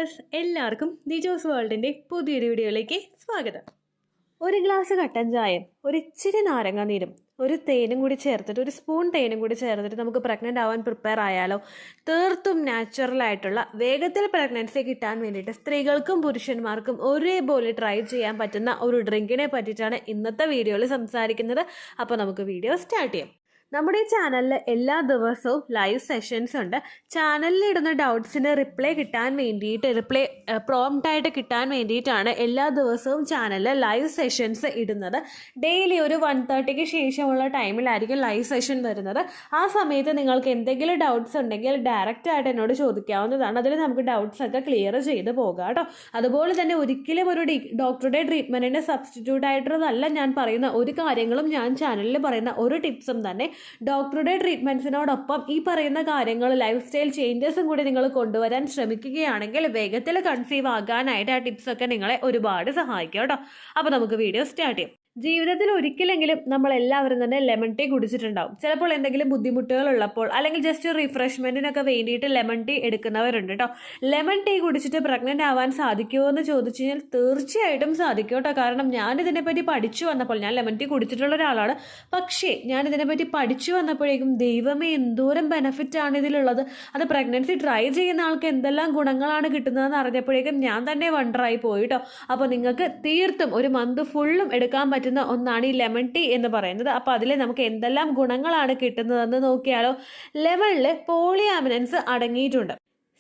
Dears, എല്ലാവർക്കും ദിജോസ് വേൾഡിൻ്റെ പുതിയൊരു വീഡിയോയിലേക്ക് സ്വാഗതം. ഒരു ഗ്ലാസ് കട്ടൻ ചായയും ഒരു ഇച്ചിരി നാരങ്ങ നീരും ഒരു തേനും കൂടി ചേർത്തിട്ട്, ഒരു സ്പൂൺ തേനും കൂടി ചേർത്തിട്ട് നമുക്ക് പ്രഗ്നൻ്റ് ആവാൻ പ്രിപ്പയർ ആയാലോ? തീർത്തും നാച്ചുറൽ ആയിട്ടുള്ള വേഗത്തിൽ പ്രഗ്നൻസി കിട്ടാൻ വേണ്ടിയിട്ട് സ്ത്രീകൾക്കും പുരുഷന്മാർക്കും ഒരേപോലെ ട്രൈ ചെയ്യാൻ പറ്റുന്ന ഒരു ഡ്രിങ്കിനെ പറ്റിയിട്ടാണ് ഇന്നത്തെ വീഡിയോയിൽ സംസാരിക്കുന്നത്. അപ്പോൾ നമുക്ക് വീഡിയോ സ്റ്റാർട്ട് ചെയ്യാം. നമ്മുടെ ഈ ചാനലിൽ എല്ലാ ദിവസവും ലൈവ് സെഷൻസ് ഉണ്ട്. ചാനലിൽ ഇടുന്ന ഡൗട്ട്സിന് റിപ്ലൈ കിട്ടാൻ വേണ്ടിയിട്ട്, റിപ്ലൈ പ്രോംപ്റ്റായിട്ട് കിട്ടാൻ വേണ്ടിയിട്ടാണ് എല്ലാ ദിവസവും ചാനലിൽ ലൈവ് സെഷൻസ് ഇടുന്നത്. ഡെയിലി ഒരു 1:30 ശേഷമുള്ള ടൈമിലായിരിക്കും ലൈവ് സെഷൻ വരുന്നത്. ആ സമയത്ത് നിങ്ങൾക്ക് എന്തെങ്കിലും ഡൗട്ട്സ് ഉണ്ടെങ്കിൽ ഡയറക്റ്റായിട്ട് എന്നോട് ചോദിക്കാവുന്നതാണ്. അതിൽ നമുക്ക് ഡൗട്ട്സ് ഒക്കെ ക്ലിയർ ചെയ്ത് പോകാം കേട്ടോ. അതുപോലെ തന്നെ ഒരിക്കലും ഒരു ഡോക്ടറുടെ ട്രീറ്റ്മെൻറ്റിൻ്റെ സബ്സ്റ്റിറ്റ്യൂട്ട് ആയിട്ടുള്ളതല്ല ഞാൻ പറയുന്ന ഒരു കാര്യങ്ങളും, ഞാൻ ചാനലിൽ പറയുന്ന ഒരു ടിപ്സും തന്നെ ഡോക്ടറുടെ ട്രീറ്റ്മെൻറ്റ്സിനോടൊപ്പം ഈ പറയുന്ന കാര്യങ്ങൾ, ലൈഫ് സ്റ്റൈൽ ചേഞ്ചസും കൂടി നിങ്ങൾ കൊണ്ടുവരാൻ ശ്രമിക്കുകയാണെങ്കിൽ വേഗത്തിൽ കൺസീവ് ആകാനായിട്ട് ആ ടിപ്സൊക്കെ നിങ്ങളെ ഒരുപാട് സഹായിക്കും കേട്ടോ. അപ്പോൾ നമുക്ക് വീഡിയോ സ്റ്റാർട്ട് ചെയ്യാം. ജീവിതത്തിൽ ഒരിക്കലെങ്കിലും നമ്മൾ എല്ലാവരും തന്നെ ലെമൺ ടീ കുടിച്ചിട്ടുണ്ടാവും. ചിലപ്പോൾ എന്തെങ്കിലും ബുദ്ധിമുട്ടുകൾ ഉള്ളപ്പോൾ അല്ലെങ്കിൽ ജസ്റ്റ് റിഫ്രഷ്മെൻറ്റിനൊക്കെ വേണ്ടിയിട്ട് ലെമൺ ടീ എടുക്കുന്നവരുണ്ട് കേട്ടോ. ലെമൺ ടീ കുടിച്ചിട്ട് പ്രഗ്നൻ്റ് ആവാൻ സാധിക്കുമോ എന്ന് ചോദിച്ചു കഴിഞ്ഞാൽ തീർച്ചയായിട്ടും സാധിക്കും കേട്ടോ. കാരണം ഞാനിതിനെപ്പറ്റി പഠിച്ചു വന്നപ്പോൾ, ഞാൻ ലെമൺ ടീ കുടിച്ചിട്ടുള്ള ഒരാളാണ്, പക്ഷേ ഞാനിതിനെപ്പറ്റി പഠിച്ചു വന്നപ്പോഴേക്കും ദൈവമേ എന്തോരം ബെനഫിറ്റാണ് ഇതിലുള്ളത്. അത് പ്രഗ്നൻസി ട്രൈ ചെയ്യുന്ന ആൾക്ക് എന്തെല്ലാം ഗുണങ്ങളാണ് കിട്ടുന്നതെന്ന് അറിഞ്ഞപ്പോഴേക്കും ഞാൻ തന്നെ വണ്ടറായി പോയി കേട്ടോ. അപ്പോൾ നിങ്ങൾക്ക് തീർത്തും ഒരു മന്ത് ഫുള്ളും എടുക്കാൻ പറ്റുന്ന ഒന്നാണ് ഈ ലെമൺ ടീ എന്ന് പറയുന്നത്. അപ്പോൾ അതിൽ നമുക്ക് എന്തെല്ലാം ഗുണങ്ങളാണ് കിട്ടുന്നതെന്ന് നോക്കിയാലോ. ലെമണിൽ പോളിയാമിനൻസ് അടങ്ങിയിട്ടുണ്ട്.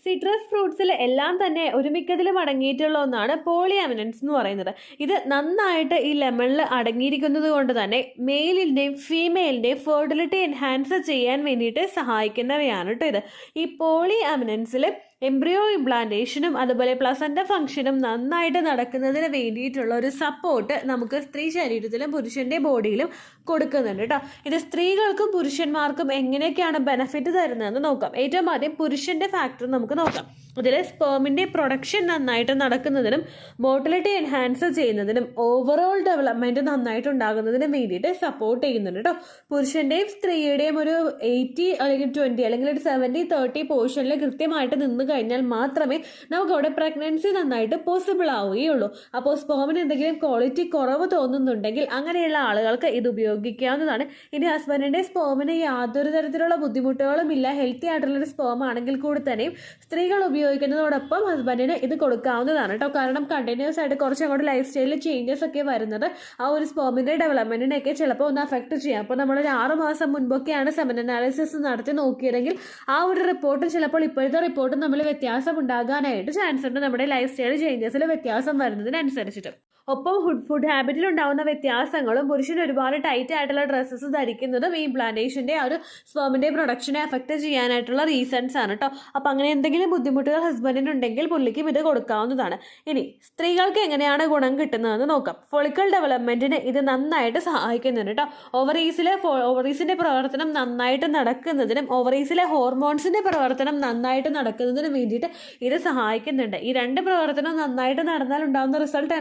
സിട്രസ് ഫ്രൂട്ട്സിൽ എല്ലാം തന്നെ ഒരുമിക്കതിലും അടങ്ങിയിട്ടുള്ള ഒന്നാണ് പോളിയാമിനൻസ് എന്ന് പറയുന്നത്. ഇത് നന്നായിട്ട് ഈ ലെമണിൽ അടങ്ങിയിരിക്കുന്നത് കൊണ്ട് തന്നെ മെയിലിൻ്റെയും ഫീമെയിലിൻ്റെയും ഫെർട്ടിലിറ്റി എൻഹാൻസ് ചെയ്യാൻ വേണ്ടിയിട്ട് സഹായിക്കുന്നവയാണ് കേട്ടോ ഇത്. ഈ പോളിയാമിനൻസിൽ എംബ്രിയോ ഇംപ്ലാന്റേഷനും അതുപോലെ പ്ലസൻ്റ ഫംഗ്ഷനും നന്നായിട്ട് നടക്കുന്നതിന് വേണ്ടിയിട്ടുള്ള ഒരു സപ്പോർട്ട് നമുക്ക് സ്ത്രീ ശരീരത്തിലും പുരുഷൻ്റെ ബോഡിയിലും കൊടുക്കുന്നുണ്ട് കേട്ടോ. ഇത് സ്ത്രീകൾക്കും പുരുഷന്മാർക്കും എങ്ങനെയൊക്കെയാണ് ബെനഫിറ്റ് തരുന്നതെന്ന് നോക്കാം. ഏറ്റവും ആദ്യം പുരുഷൻ്റെ ഫാക്ടർ നമുക്ക് നോക്കാം. ഇതിൽ സ്പേമിൻ്റെ പ്രൊഡക്ഷൻ നന്നായിട്ട് നടക്കുന്നതിനും മോട്ടിലിറ്റി എൻഹാൻസ് ചെയ്യുന്നതിനും ഓവറോൾ ഡെവലപ്മെൻറ്റ് നന്നായിട്ട് ഉണ്ടാകുന്നതിനും വേണ്ടിയിട്ട് സപ്പോർട്ട് ചെയ്യുന്നുണ്ട് കേട്ടോ. പുരുഷൻ്റെയും സ്ത്രീയുടെയും ഒരു 80 അല്ലെങ്കിൽ 20 അല്ലെങ്കിൽ ഒരു 70-30 പോർഷനിൽ കൃത്യമായിട്ട് നിന്ന് കഴിഞ്ഞാൽ മാത്രമേ നമുക്ക് അവിടെ പ്രഗ്നൻസി നന്നായിട്ട് പോസിബിൾ ആവുകയുള്ളൂ. അപ്പോൾ സ്പേമിന് എന്തെങ്കിലും ക്വാളിറ്റി കുറവ് തോന്നുന്നുണ്ടെങ്കിൽ അങ്ങനെയുള്ള ആളുകൾക്ക് ഇത് ഉപയോഗിക്കാവുന്നതാണ്. ഇനി ഹസ്ബൻഡിൻ്റെ സ്പേമിന് യാതൊരു തരത്തിലുള്ള ബുദ്ധിമുട്ടുകളും ഇല്ല, ഹെൽത്തി ആയിട്ടുള്ളൊരു സ്പേം ആണെങ്കിൽ കൂടി തന്നെയും സ്ത്രീകൾ ഉപയോഗിക്കുന്നതോടൊപ്പം ഹസ്ബൻഡിന് ഇത് കൊടുക്കാവുന്നതാണ് കേട്ടോ. കാരണം കണ്ടിന്യൂസ് ആയിട്ട് കുറച്ച് അങ്ങോട്ട് ലൈഫ് സ്റ്റൈലിൽ ചേഞ്ചസ് ഒക്കെ വരുന്നത് ആ ഒരു സ്പേമിൻ്റെ ഡെവലപ്മെൻറ്റിനെയൊക്കെ ചിലപ്പോൾ ഒന്ന് അഫക്റ്റ് ചെയ്യാം. അപ്പോൾ നമ്മളൊരു 6 മാസം മുൻപൊക്കെയാണ് സെമൻ അനാലിസിസ് നടത്തി നോക്കിയതെങ്കിൽ ആ ഒരു റിപ്പോർട്ട് ചിലപ്പോൾ ഇപ്പോഴത്തെ റിപ്പോർട്ടും നമ്മൾ വ്യത്യാസം ഉണ്ടാകാനായിട്ട് ചാൻസ് ഉണ്ട്, നമ്മുടെ ലൈഫ് സ്റ്റൈൽ ചേഞ്ചസിൽ വ്യത്യാസം വരുന്നതിനനുസരിച്ചിട്ട്. ഒപ്പം ഫുഡ് ഹാബിറ്റിൽ ഉണ്ടാകുന്ന വ്യത്യാസങ്ങളും പുരുഷൻ ഒരുപാട് ടൈറ്റ് ആയിട്ടുള്ള ഡ്രസ്സസ് ധരിക്കുന്നതും ഈ ഇംപ്ലാന്റേഷൻ്റെ ആ ഒരു സ്പേമിൻ്റെ പ്രൊഡക്ഷനെ അഫക്റ്റ് ചെയ്യാനായിട്ടുള്ള റീസൺസ് ആണ് കേട്ടോ. അപ്പോൾ അങ്ങനെ എന്തെങ്കിലും ബുദ്ധിമുട്ടുകൾ ഹസ്ബൻഡിനുണ്ടെങ്കിൽ പുള്ളിക്കും ഇത് കൊടുക്കാവുന്നതാണ്. ഇനി സ്ത്രീകൾക്ക് എങ്ങനെയാണ് ഗുണം കിട്ടുന്നതെന്ന് നോക്കാം. ഫോളിക്കൽ ഡെവലപ്മെൻറ്റിന് ഇത് നന്നായിട്ട് സഹായിക്കുന്നുണ്ട് കേട്ടോ. ഓവറീസിൻ്റെ പ്രവർത്തനം നന്നായിട്ട് നടക്കുന്നതിനും ഓവറീസിലെ ഹോർമോൺസിൻ്റെ പ്രവർത്തനം നന്നായിട്ട് നടക്കുന്നതിനും വേണ്ടിയിട്ട് ഇത് സഹായിക്കുന്നുണ്ട്. ഈ രണ്ട് പ്രവർത്തനം നന്നായിട്ട് നടന്നാൽ ഉണ്ടാകുന്ന റിസൾട്ട്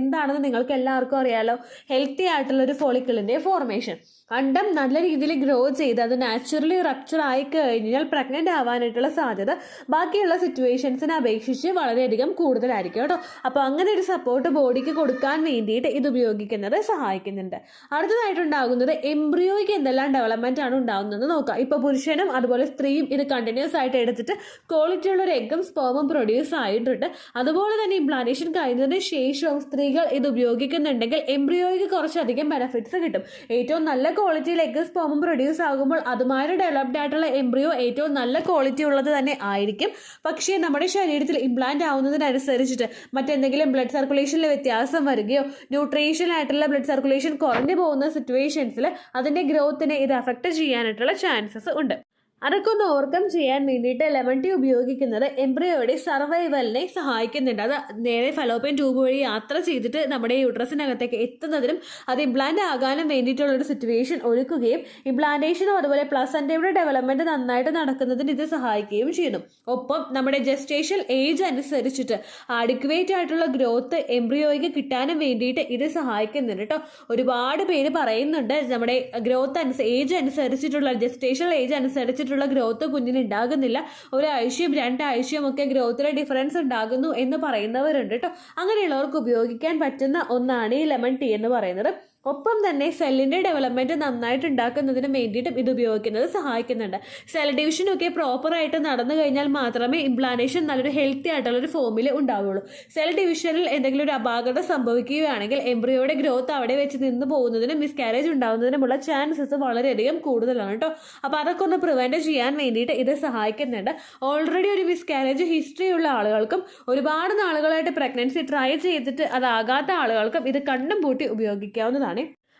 എന്താണെന്ന് നിങ്ങൾക്ക് എല്ലാവർക്കും അറിയാലോ. ഹെൽത്തി ആയിട്ടുള്ളൊരു ഫോളിക്കിളിൻ്റെ ഫോർമേഷൻ. അണ്ടം നല്ല രീതിയിൽ ഗ്രോ ചെയ്ത് അത് നാച്ചുറലി റപ്ചർ ആയി കഴിഞ്ഞാൽ പ്രഗ്നൻ്റ് ആവാനായിട്ടുള്ള സാധ്യത ബാക്കിയുള്ള സിറ്റുവേഷൻസിനെ അപേക്ഷിച്ച് വളരെയധികം കൂടുതലായിരിക്കും കേട്ടോ. അപ്പോൾ അങ്ങനെ ഒരു സപ്പോർട്ട് ബോഡിക്ക് കൊടുക്കാൻ വേണ്ടിയിട്ട് ഇത് ഉപയോഗിക്കുന്നത് സഹായിക്കുന്നുണ്ട്. അടുത്തതായിട്ടുണ്ടാകുന്നത് എംബ്രിയോയ്ക്ക് എന്തെല്ലാം ഡെവലപ്മെൻ്റ് ആണ് ഉണ്ടാകുന്നതെന്ന് നോക്കാം. ഇപ്പോൾ പുരുഷനും അതുപോലെ സ്ത്രീയും ഇത് കണ്ടിന്യൂസ് ആയിട്ട് എടുത്തിട്ട് ക്വാളിറ്റി ഉള്ള ഒരു എഗ്ഗും സ്പേമും പ്രൊഡ്യൂസ് ആയിട്ടുണ്ട്. അതുപോലെ തന്നെ ഇംപ്ലാന്റേഷൻ കഴിഞ്ഞതിന് ശേഷവും സ്ത്രീകൾ ഇത് ഉപയോഗിക്കുന്നുണ്ടെങ്കിൽ എംബ്രിയോയ്ക്ക് കുറച്ചധികം ബെനിഫിറ്റ്സ് കിട്ടും. ഏറ്റവും നല്ല ക്വാളിറ്റിയിൽ എഗ് സ്പേമും പ്രൊഡ്യൂസ് ആകുമ്പോൾ അതുമായി ഡെവലപ്ഡ് ആയിട്ടുള്ള എംബ്രിയോ ഏറ്റവും നല്ല ക്വാളിറ്റി ഉള്ളത് തന്നെ ആയിരിക്കും. പക്ഷേ നമ്മുടെ ശരീരത്തിൽ ഇംപ്ലാന്റ് ആവുന്നതിനനുസരിച്ചിട്ട് മറ്റെന്തെങ്കിലും ബ്ലഡ് സർക്കുലേഷനിൽ വ്യത്യാസം വരികയോ ന്യൂട്രീഷൻ ആയിട്ടുള്ള ബ്ലഡ് സർക്കുലേഷൻ കുറഞ്ഞു പോകുന്ന സിറ്റുവേഷൻസിൽ അതിൻ്റെ ഗ്രോത്തിനെ ഇത് അഫക്റ്റ് ചെയ്യാനായിട്ടുള്ള ചാൻസസ് ഉണ്ട്. അതൊക്കെ ഒന്ന് ഓവർകം ചെയ്യാൻ വേണ്ടിയിട്ട് ലെമൺ ടീ ഉപയോഗിക്കുന്നത് എംബ്രിയോയുടെ സർവൈവലിനെ സഹായിക്കുന്നുണ്ട്. അത് നേരെ ഫലോപ്പിയൻ ട്യൂബ് വഴി യാത്ര ചെയ്തിട്ട് നമ്മുടെ യൂട്രസിനകത്തേക്ക് എത്തുന്നതിനും അത് ഇംപ്ലാന്റ് ആകാനും വേണ്ടിയിട്ടുള്ളൊരു സിറ്റുവേഷൻ ഒരുക്കുകയും ഇംപ്ലാന്റേഷനും അതുപോലെ പ്ലസൻ്റയുടെ ഡെവലപ്മെൻറ്റ് നന്നായിട്ട് നടക്കുന്നതിന് ഇത് സഹായിക്കുകയും ചെയ്യുന്നു. ഒപ്പം നമ്മുടെ ജസ്റ്റേഷൻ ഏജ് അനുസരിച്ചിട്ട് അഡിക്വേറ്റ് ആയിട്ടുള്ള ഗ്രോത്ത് എംബ്രിയോയ്ക്ക് കിട്ടാനും വേണ്ടിയിട്ട് ഇത് സഹായിക്കുന്നുണ്ട് കേട്ടോ. ഒരുപാട് പേര് പറയുന്നുണ്ട് നമ്മുടെ ഗ്രോത്ത് ഏജ് അനുസരിച്ചിട്ടുള്ള ജസ്റ്റേഷൻ ഏജ് അനുസരിച്ചിട്ട് അനുസരിച്ചിട്ടുള്ള ഗ്രോത്ത് കുഞ്ഞിന് ഉണ്ടാകുന്നില്ല, ഒരാഴ്ചയും 2 ആഴ്ചയും ഒക്കെ ഗ്രോത്തിലെ ഡിഫറൻസ് ഉണ്ടാകുന്നു എന്ന് പറയുന്നവരുണ്ട് കേട്ടോ. അങ്ങനെയുള്ളവർക്ക് ഉപയോഗിക്കാൻ പറ്റുന്ന ഒന്നാണ് ഈ ലെമൺ ടീ എന്ന് പറയുന്നത്. ഒപ്പം തന്നെ സെല്ലിൻ്റെ ഡെവലപ്മെൻറ്റ് നന്നായിട്ട് ഉണ്ടാക്കുന്നതിന് വേണ്ടിയിട്ടും ഇത് ഉപയോഗിക്കുന്നത് സഹായിക്കുന്നുണ്ട്. സെൽ ഡിവിഷനൊക്കെ പ്രോപ്പറായിട്ട് നടന്നു കഴിഞ്ഞാൽ മാത്രമേ ഇംപ്ലാന്റേഷൻ നല്ലൊരു ഹെൽത്തി ആയിട്ടുള്ളൊരു ഫോമിൽ ഉണ്ടാവുള്ളൂ. സെൽ ഡിവിഷനിൽ എന്തെങ്കിലും ഒരു അപാകത സംഭവിക്കുകയാണെങ്കിൽ എംബ്രിയോയുടെ ഗ്രോത്ത് അവിടെ വെച്ച് നിന്ന് പോകുന്നതിനും മിസ്കാരേജ് ഉണ്ടാകുന്നതിനുമുള്ള ചാൻസസ് വളരെയധികം കൂടുതലാണ് കേട്ടോ. അപ്പോൾ അതൊക്കെ ഒന്ന് പ്രിവെൻറ്റ് ചെയ്യാൻ വേണ്ടിയിട്ട് ഇത് സഹായിക്കുന്നുണ്ട്. ഓൾറെഡി ഒരു മിസ്കാരേജ് ഹിസ്റ്ററി ഉള്ള ആളുകൾക്കും ഒരുപാട് നാളുകളായിട്ട് പ്രഗ്നൻസി ട്രൈ ചെയ്തിട്ട് അതാകാത്ത ആളുകൾക്കും ഇത് കണ്ണും പൂട്ടി ഉപയോഗിക്കാവുന്നതാണ്.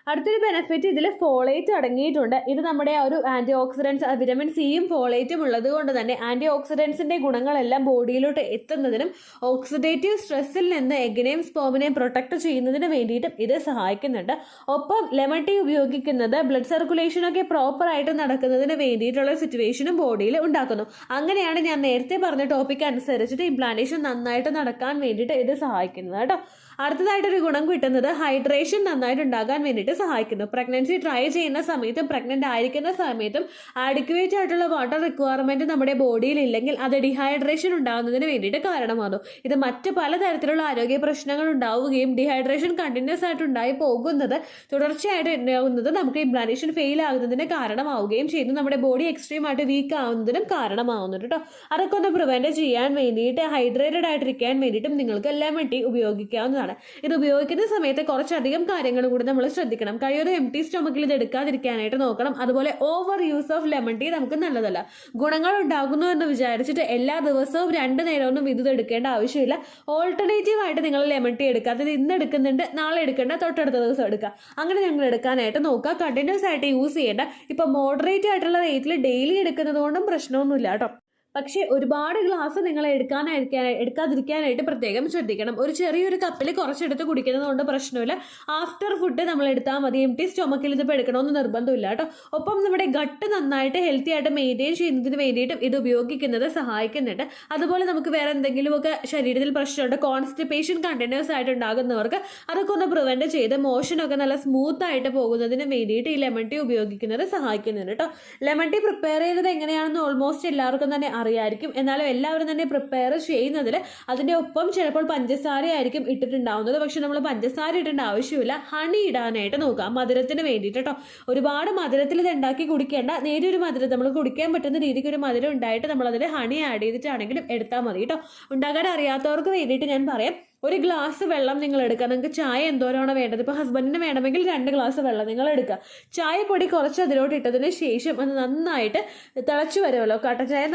അടുത്തൊരു ബെനിഫിറ്റ് ഇതിൽ ഫോളേറ്റ് അടങ്ങിയിട്ടുണ്ട്. ഇത് നമ്മുടെ ഒരു ആൻറ്റി ഓക്സിഡൻസ് വിറ്റമിൻ സിയും ഫോളേറ്റും ഉള്ളത് കൊണ്ട് തന്നെ ആൻറ്റി ഓക്സിഡൻസിൻ്റെ ഗുണങ്ങളെല്ലാം ബോഡിയിലോട്ട് എത്തുന്നതിനും ഓക്സിഡേറ്റീവ് സ്ട്രെസ്സിൽ നിന്ന് എഗ്ഗിനെയും സ്പേമിനെയും പ്രൊട്ടക്ട് ചെയ്യുന്നതിന് വേണ്ടിയിട്ടും ഇത് സഹായിക്കുന്നുണ്ട്. ഒപ്പം ലെമൺ ടീ ഉപയോഗിക്കുന്നത് ബ്ലഡ് സർക്കുലേഷനൊക്കെ പ്രോപ്പറായിട്ട് നടക്കുന്നതിന് വേണ്ടിയിട്ടുള്ള സിറ്റുവേഷനും ബോഡിയിൽ ഉണ്ടാക്കുന്നു. അങ്ങനെയാണ് ഞാൻ നേരത്തെ പറഞ്ഞ ടോപ്പിക് അനുസരിച്ചിട്ട് ഇംപ്ലാന്റേഷൻ നന്നായിട്ട് നടക്കാൻ വേണ്ടിയിട്ട് ഇത് സഹായിക്കുന്നത് കേട്ടോ. അടുത്തതായിട്ടൊരു ഗുണം കിട്ടുന്നത് ഹൈഡ്രേഷൻ നന്നായിട്ട് ഉണ്ടാകാൻ വേണ്ടിയിട്ട് സഹായിക്കുന്നു. പ്രഗ്നൻസി ട്രൈ ചെയ്യുന്ന സമയത്തും പ്രഗ്നൻ്റ് ആയിരിക്കുന്ന സമയത്തും ആഡിക്വേറ്റ് ആയിട്ടുള്ള വാട്ടർ റിക്വയർമെൻറ്റ് നമ്മുടെ ബോഡിയിൽ ഇല്ലെങ്കിൽ അത് ഡീഹൈഡ്രേഷൻ ഉണ്ടാകുന്നതിന് വേണ്ടിയിട്ട് കാരണമാകും. ഇത് മറ്റ് പലതരത്തിലുള്ള ആരോഗ്യ പ്രശ്നങ്ങൾ ഉണ്ടാവുകയും ഡീഹൈഡ്രേഷൻ കണ്ടിന്യൂസ് ആയിട്ട് ഉണ്ടായി പോകുന്നത് തുടർച്ചയായിട്ട് ഉണ്ടാകുന്നത് നമുക്ക് ഇംപ്ലാന്റേഷൻ ഫെയിൽ ആകുന്നതിന് കാരണമാവുകയും ചെയ്യുന്നു. നമ്മുടെ ബോഡി എക്സ്ട്രീമായിട്ട് വീക്ക് ആവുന്നതിനും കാരണമാവുന്നുണ്ട് കേട്ടോ. അതൊക്കെ ഒന്ന് പ്രിവെൻറ്റ് ചെയ്യാൻ വേണ്ടിയിട്ട് ഹൈഡ്രേറ്റഡ് ആയിട്ടിരിക്കാൻ വേണ്ടിയിട്ടും നിങ്ങൾക്ക് ലെമൺ ടീ ഉപയോഗിക്കാവുന്നതാണ്. ഇത് ഉപയോഗിക്കുന്ന സമയത്ത് കുറച്ചധികം കാര്യങ്ങൾ കൂടി നമ്മൾ ശ്രദ്ധിക്കണം. കഴിയൊരു എംപ്റ്റി സ്റ്റൊമക്കിൽ ഇത് എടുക്കാതിരിക്കാനായിട്ട് നോക്കണം. അതുപോലെ over use of lemon tea നമുക്ക് നല്ലതല്ല. ഗുണങ്ങൾ ഉണ്ടാകുന്നു എന്ന് വിചാരിച്ചിട്ട് എല്ലാ ദിവസവും 2 നേരമൊന്നും ഇത് എടുക്കേണ്ട ആവശ്യമില്ല. ഓൾട്ടർനേറ്റീവ് ആയിട്ട് നിങ്ങൾ ലെമൺ ടീ എടുക്കാത്തത് ഇന്ന് എടുക്കുന്നുണ്ട്, നാളെ എടുക്കേണ്ട, തൊട്ടടുത്ത ദിവസം എടുക്കുക. അങ്ങനെ നിങ്ങൾ എടുക്കാനായിട്ട് നോക്കുക. കണ്ടിന്യൂസ് ആയിട്ട് യൂസ് ചെയ്യേണ്ട. ഇപ്പം മോഡറേറ്റ് ആയിട്ടുള്ള റേറ്റിൽ ഡെയിലി എടുക്കുന്നത് കൊണ്ടും പ്രശ്നമൊന്നുമില്ല കേട്ടോ. പക്ഷേ ഒരുപാട് ഗ്ലാസ് നിങ്ങൾ എടുക്കാതിരിക്കാനായിട്ട് പ്രത്യേകം ശ്രദ്ധിക്കണം. ഒരു ചെറിയൊരു കപ്പിൽ കുറച്ചെടുത്ത് കുടിക്കുന്നത് കൊണ്ട് പ്രശ്നമില്ല. ആഫ്റ്റർ ഫുഡ് നമ്മൾ എടുത്താൽ മതി. എംപ്റ്റി സ്റ്റൊമക്കിൽ ഇതിപ്പോൾ എടുക്കണമെന്ന് നിർബന്ധമില്ല കേട്ടോ. ഒപ്പം നമ്മുടെ ഗട്ട് നന്നായിട്ട് ഹെൽത്തി ആയിട്ട് മെയിൻറ്റെയിൻ ചെയ്യുന്നതിന് വേണ്ടിയിട്ടും ഇത് ഉപയോഗിക്കുന്നത് സഹായിക്കുന്നുണ്ട്. അതുപോലെ നമുക്ക് വേറെ എന്തെങ്കിലുമൊക്കെ ശരീരത്തിൽ പ്രശ്നമുണ്ട്, കോൺസ്റ്റിപ്പേഷൻ കണ്ടിന്യൂസ് ആയിട്ട് ഉണ്ടാകുന്നവർക്ക് അതൊക്കെ ഒന്ന് പ്രിവെൻറ്റ് ചെയ്ത് മോഷനൊക്കെ നല്ല സ്മൂത്ത് ആയിട്ട് പോകുന്നതിന് വേണ്ടിയിട്ട് ഈ ലെമൺ ടീ ഉപയോഗിക്കുന്നത് സഹായിക്കുന്നുണ്ട് കേട്ടോ. ലെമൺ ടീ പ്രിപ്പയർ ചെയ്യുന്നത് എങ്ങനെയാണെന്ന് ഓൾമോസ്റ്റ് എല്ലാവർക്കും തന്നെ അറിയായിരിക്കും. എന്നാലും എല്ലാവരും തന്നെ പ്രിപ്പയർ ചെയ്യുന്നതിൽ അതിൻ്റെ ഒപ്പം ചിലപ്പോൾ പഞ്ചസാര ആയിരിക്കും ഇട്ടിട്ടുണ്ടാവുന്നത്. പക്ഷെ നമ്മൾ പഞ്ചസാര ഇടേണ്ട ആവശ്യമില്ല. ഹണി ഇടാനായിട്ട് നോക്കാം, മധുരത്തിന് വേണ്ടിയിട്ട് കേട്ടോ. ഒരുപാട് മധുരത്തിൽ ഇത് ഉണ്ടാക്കി കുടിക്കേണ്ട. നേരിയൊരു മധുരം നമ്മൾ കുടിക്കാൻ പറ്റുന്ന രീതിക്ക് ഒരു മധുരം ഉണ്ടായിട്ട് നമ്മളതിൽ ഹണി ആഡ് ചെയ്തിട്ടാണെങ്കിലും എടുത്താൽ മതി കേട്ടോ. ഉണ്ടാക്കാൻ അറിയാത്തവർക്ക് വേണ്ടിയിട്ട് ഞാൻ പറയാം. ഒരു ഗ്ലാസ് വെള്ളം നിങ്ങൾ എടുക്കുക. നിങ്ങൾക്ക് ചായ എന്തോരമാണോ വേണ്ടത്, ഇപ്പോൾ ഹസ്ബൻഡിന് വേണമെങ്കിൽ 2 ഗ്ലാസ് വെള്ളം നിങ്ങൾ എടുക്കുക. ചായപ്പൊടി കുറച്ച് അതിലോട്ട് ഇട്ടതിന് ശേഷം അത് നന്നായിട്ട് തിളച്ച് വരുമല്ലോ. കട്ടൻ ചായ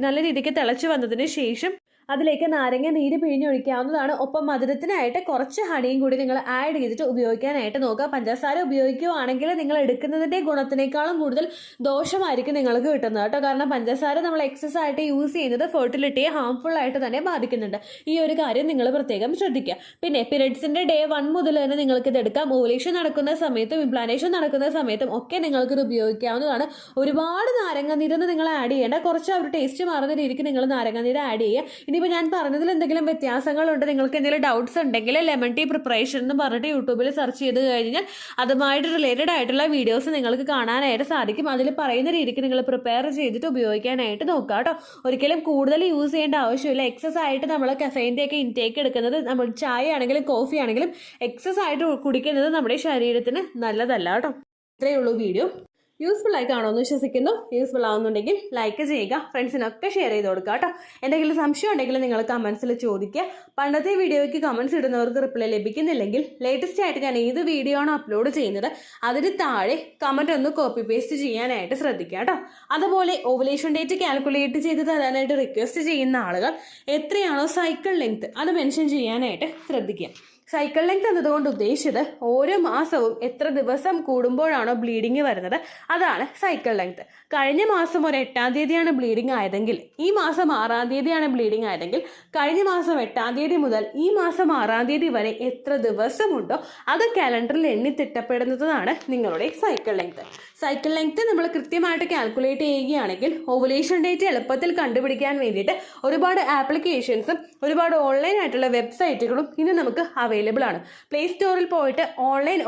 നല്ല രീതിക്ക് തിളച്ച് വന്നതിന് ശേഷം അതിലേക്ക് നാരങ്ങ നീര് പിഴിഞ്ഞൊഴിക്കാവുന്നതാണ്. ഒപ്പം മധുരത്തിനായിട്ട് കുറച്ച് ഹണിയും കൂടി നിങ്ങൾ ആഡ് ചെയ്തിട്ട് ഉപയോഗിക്കാനായിട്ട് നോക്കുക. പഞ്ചസാര ഉപയോഗിക്കുകയാണെങ്കിൽ നിങ്ങൾ എടുക്കുന്നതിൻ്റെ ഗുണത്തിനേക്കാളും കൂടുതൽ ദോഷമായിരിക്കും നിങ്ങൾക്ക് കിട്ടുന്നത് കേട്ടോ. കാരണം പഞ്ചസാര നമ്മൾ എക്സസ് ആയിട്ട് യൂസ് ചെയ്യുന്നത് ഫെർട്ടിലിറ്റിയെ ഹാംഫുൾ ആയിട്ട് തന്നെ ബാധിക്കുന്നുണ്ട്. ഈ ഒരു കാര്യം നിങ്ങൾ പ്രത്യേകം ശ്രദ്ധിക്കുക. പിന്നെ പീരിയഡ്സിൻ്റെ ഡേ 1 മുതൽ തന്നെ നിങ്ങൾക്കിത് എടുക്കാം. ഓവുലേഷൻ നടക്കുന്ന സമയത്തും ഇംപ്ലാന്റേഷൻ നടക്കുന്ന സമയത്തും ഒക്കെ നിങ്ങൾക്കിത് ഉപയോഗിക്കാവുന്നതാണ്. ഒരുപാട് നാരങ്ങാനീരൊന്നും നിങ്ങൾ ആഡ് ചെയ്യേണ്ട. കുറച്ച് അവർ ടേസ്റ്റ് മാറുന്ന രീതിക്ക് നിങ്ങൾ നാരങ്ങാനീര് ആഡ് ചെയ്യുക. ഇനിയിപ്പോൾ ഞാൻ പറഞ്ഞതിൽ എന്തെങ്കിലും വ്യത്യാസങ്ങളുണ്ട്, നിങ്ങൾക്ക് എന്തെങ്കിലും ഡൗട്ട്സ് ഉണ്ടെങ്കിൽ ലെമൺ ടീ പ്രിപ്പറേഷൻ എന്ന് പറഞ്ഞിട്ട് യൂട്യൂബിൽ സെർച്ച് ചെയ്ത് കഴിഞ്ഞാൽ അതുമായിട്ട് റിലേറ്റഡ് ആയിട്ടുള്ള വീഡിയോസ് നിങ്ങൾക്ക് കാണാനായിട്ട് സാധിക്കും. അതിൽ പറയുന്ന രീതിക്ക് നിങ്ങൾ പ്രിപ്പയർ ചെയ്തിട്ട് ഉപയോഗിക്കാനായിട്ട് നോക്കുക കേട്ടോ. ഒരിക്കലും കൂടുതൽ യൂസ് ചെയ്യേണ്ട ആവശ്യമില്ല. എക്സസ് ആയിട്ട് നമ്മൾ കഫൈൻ്റെയൊക്കെ ഇൻടേക്ക് എടുക്കുന്നത്, നമ്മൾ ചായ ആണെങ്കിലും കോഫി ആണെങ്കിലും എക്സസ് ആയിട്ട് കുടിക്കുന്നത് നമ്മുടെ ശരീരത്തിന് നല്ലതല്ല കേട്ടോ. ഇത്രയേ ഉള്ളൂ വീഡിയോ. യൂസ്ഫുൾ ആയി കാണുമെന്ന് വിശ്വസിക്കുന്നു. യൂസ്ഫുൾ ആവുന്നുണ്ടെങ്കിൽ ലൈക്ക് ചെയ്യുക, ഫ്രണ്ട്സിനൊക്കെ ഷെയർ ചെയ്ത് കൊടുക്കുക കേട്ടോ. എന്തെങ്കിലും സംശയം ഉണ്ടെങ്കിൽ നിങ്ങൾ കമൻസിൽ ചോദിക്കുക. പണ്ടത്തെ വീഡിയോയ്ക്ക് കമൻസ് ഇടുന്നവർക്ക് റിപ്ലൈ ലഭിക്കുന്നില്ലെങ്കിൽ ലേറ്റസ്റ്റ് ആയിട്ട് ഞാൻ ഏത് വീഡിയോ ആണോ അപ്ലോഡ് ചെയ്യുന്നത് അതിന് താഴെ കമൻറ്റ് ഒന്ന് കോപ്പി പേസ്റ്റ് ചെയ്യാനായിട്ട് ശ്രദ്ധിക്കുക കേട്ടോ. അതുപോലെ ഓവുലേഷൻ ഡേറ്റ് കാൽക്കുലേറ്റ് ചെയ്ത് തരാനായിട്ട് റിക്വസ്റ്റ് ചെയ്യുന്ന ആളുകൾ എത്രയാണോ സൈക്കിൾ ലെങ്ത് അത് മെൻഷൻ ചെയ്യാനായിട്ട് ശ്രദ്ധിക്കുക. സൈക്കിൾ ലെങ്ത് എന്നതുകൊണ്ട് ഉദ്ദേശിച്ചത് ഓരോ മാസവും എത്ര ദിവസം കൂടുമ്പോഴാണോ ബ്ലീഡിങ് വരുന്നത് അതാണ് സൈക്കിൾ ലെങ്ത്. കഴിഞ്ഞ മാസം ഒരു 8-ാം തീയതിയാണ് ബ്ലീഡിങ് ആയതെങ്കിൽ ഈ മാസം 6-ാം തീയതിയാണ് ബ്ലീഡിങ് ആയതെങ്കിൽ കഴിഞ്ഞ മാസം 8-ാം തീയതി മുതൽ ഈ മാസം 6-ാം തീയതി വരെ എത്ര ദിവസമുണ്ടോ അത് കാലണ്ടറിൽ എണ്ണി തിട്ടപ്പെടുന്നതാണ് നിങ്ങളുടെ സൈക്കിൾ ലെങ്ത്. സൈക്കിൾ ലെങ്ത് നമ്മൾ കൃത്യമായിട്ട് കാൽക്കുലേറ്റ് ചെയ്യുകയാണെങ്കിൽ ഓവുലേഷൻ ഡേറ്റ് എളുപ്പത്തിൽ കണ്ടുപിടിക്കാൻ വേണ്ടിയിട്ട് ഒരുപാട് ആപ്ലിക്കേഷൻസും ഒരുപാട് ഓൺലൈൻ ആയിട്ടുള്ള വെബ്സൈറ്റുകളും ഇന്ന് നമുക്ക് അവൈലബിൾ ആണ്. പ്ലേ സ്റ്റോറിൽ പോയിട്ട് ഓൺലൈൻ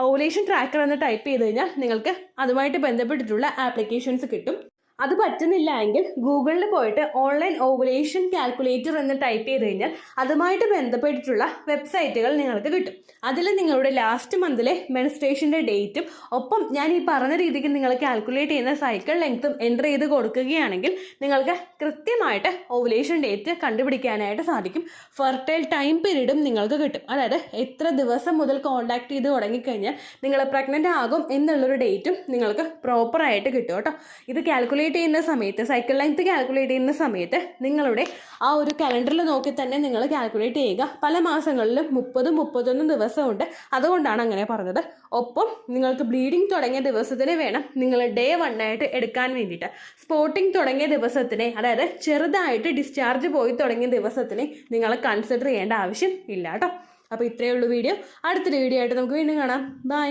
ഓവുലേഷൻ ട്രാക്കർ എന്ന് ടൈപ്പ് ചെയ്ത് കഴിഞ്ഞാൽ നിങ്ങൾക്ക് അതുമായിട്ട് ബന്ധപ്പെട്ടിട്ടുള്ള ആപ്ലിക്കേഷൻസ് കിട്ടും. അത് പറ്റുന്നില്ല എങ്കിൽ ഗൂഗിളിൽ പോയിട്ട് ഓൺലൈൻ ഓവുലേഷൻ കാൽക്കുലേറ്റർ എന്ന് ടൈപ്പ് ചെയ്ത് കഴിഞ്ഞാൽ അതുമായിട്ട് ബന്ധപ്പെട്ടിട്ടുള്ള വെബ്സൈറ്റുകൾ നിങ്ങൾക്ക് കിട്ടും. അതിൽ നിങ്ങളുടെ ലാസ്റ്റ് മന്തിലെ മെൻസ്ട്രേഷൻ്റെ ഡേറ്റും ഒപ്പം ഞാൻ ഈ പറഞ്ഞ രീതിക്ക് നിങ്ങൾ കാൽക്കുലേറ്റ് ചെയ്യുന്ന സൈക്കിൾ ലെങ്ത്തും എൻ്റർ ചെയ്ത് കൊടുക്കുകയാണെങ്കിൽ നിങ്ങൾക്ക് കൃത്യമായിട്ട് ഓവുലേഷൻ ഡേറ്റ് കണ്ടുപിടിക്കാനായിട്ട് സാധിക്കും. ഫെർട്ടൈൽ ടൈം പീരീഡും നിങ്ങൾക്ക് കിട്ടും. അതായത് എത്ര ദിവസം മുതൽ കോൺടാക്ട് ചെയ്ത് തുടങ്ങിക്കഴിഞ്ഞാൽ നിങ്ങൾ പ്രഗ്നൻ്റ് ആകും എന്നുള്ളൊരു ഡേറ്റും നിങ്ങൾക്ക് പ്രോപ്പറായിട്ട് കിട്ടും കേട്ടോ. ഇത് കാൽക്കുലേറ്റ് ചെയ്യുന്ന സമയത്ത്, സൈക്കിൾ ലെങ്ത് കാൽക്കുലേറ്റ് ചെയ്യുന്ന സമയത്ത് നിങ്ങളുടെ ആ ഒരു കലണ്ടറിൽ നോക്കി തന്നെ നിങ്ങൾ കാൽക്കുലേറ്റ് ചെയ്യുക. പല മാസങ്ങളിലും 30-31 ദിവസമുണ്ട്, അതുകൊണ്ടാണ് അങ്ങനെ പറഞ്ഞത്. ഒപ്പം നിങ്ങൾക്ക് ബ്ലീഡിങ് തുടങ്ങിയ ദിവസത്തിന് വേണം നിങ്ങൾ ഡേ 1 ആയിട്ട് എടുക്കാൻ വേണ്ടിയിട്ട്. സ്പോട്ടിങ് തുടങ്ങിയ ദിവസത്തിനെ, അതായത് ചെറുതായിട്ട് ഡിസ്ചാർജ് പോയി തുടങ്ങിയ ദിവസത്തിനെ നിങ്ങൾ കൺസിഡർ ചെയ്യേണ്ട ആവശ്യം ഇല്ല കേട്ടോ. അപ്പോൾ ഇത്രയേ ഉള്ളൂ വീഡിയോ. അടുത്തൊരു വീഡിയോ ആയിട്ട് നമുക്ക് വീണ്ടും കാണാം. ബൈ.